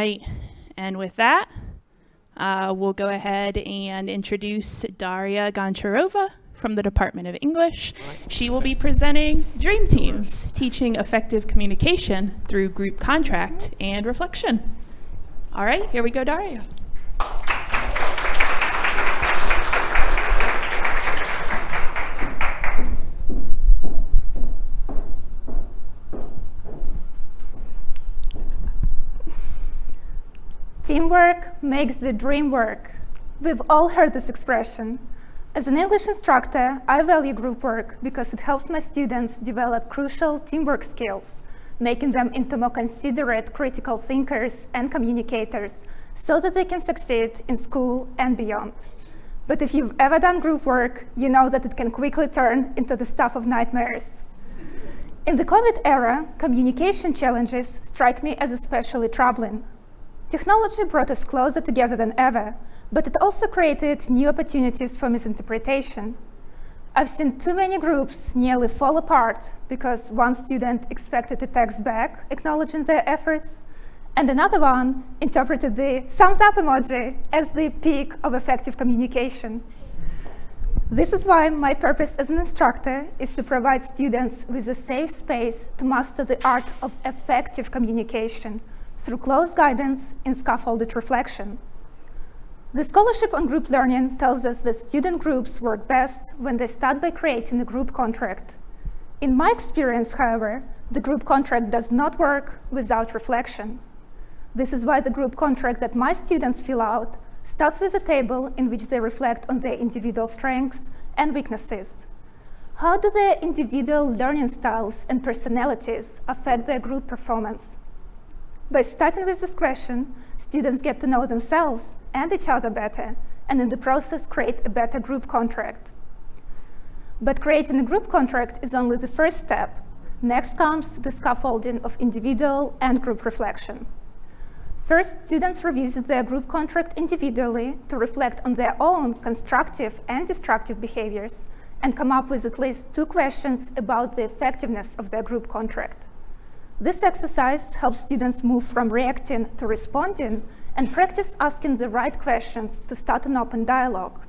right, and with that, we'll go ahead and introduce Daria Goncharova from the Department of English. She will be presenting Dream Teams, teaching effective communication through group contract and reflection. All right, here we go, Daria. Teamwork makes the dream work. We've all heard this expression. As an English instructor, I value group work because it helps my students develop crucial teamwork skills, making them into more considerate, critical thinkers and communicators so that they can succeed in school and beyond. But if you've ever done group work, you know that it can quickly turn into the stuff of nightmares. In the COVID era, communication challenges strike me as especially troubling. Technology brought us closer together than ever, but it also created new opportunities for misinterpretation. I've seen too many groups nearly fall apart because one student expected a text back acknowledging their efforts, and another one interpreted the thumbs up emoji as the peak of effective communication. This is why my purpose as an instructor is to provide students with a safe space to master the art of effective communication through close guidance in scaffolded reflection. The scholarship on group learning tells us that student groups work best when they start by creating a group contract. In my experience, however, the group contract does not work without reflection. This is why the group contract that my students fill out starts with a table in which they reflect on their individual strengths and weaknesses. How do their individual learning styles and personalities affect their group performance? By starting with this question, students get to know themselves and each other better, and in the process create a better group contract. But creating a group contract is only the first step. Next comes the scaffolding of individual and group reflection. First, students revisit their group contract individually to reflect on their own constructive and destructive behaviors and come up with at least 2 questions about the effectiveness of their group contract. This exercise helps students move from reacting to responding and practice asking the right questions to start an open dialogue.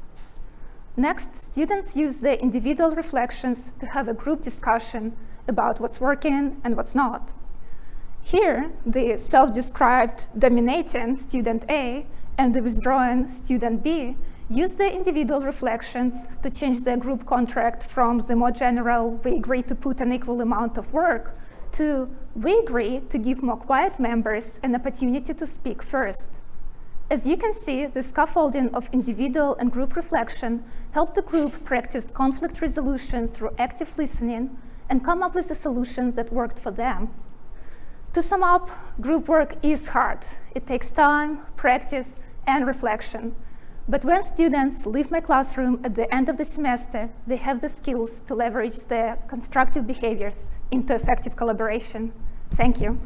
Next, students use their individual reflections to have a group discussion about what's working and what's not. Here, the self-described dominating student A and the withdrawing student B use their individual reflections to change their group contract from the more general, we agree to put an equal amount of work, to we agree to give more quiet members an opportunity to speak first. As you can see, the scaffolding of individual and group reflection helped the group practice conflict resolution through active listening and come up with a solution that worked for them. To sum up, group work is hard. It takes time, practice, and reflection. But when students leave my classroom at the end of the semester, they have the skills to leverage their constructive behaviors into effective collaboration. Thank you.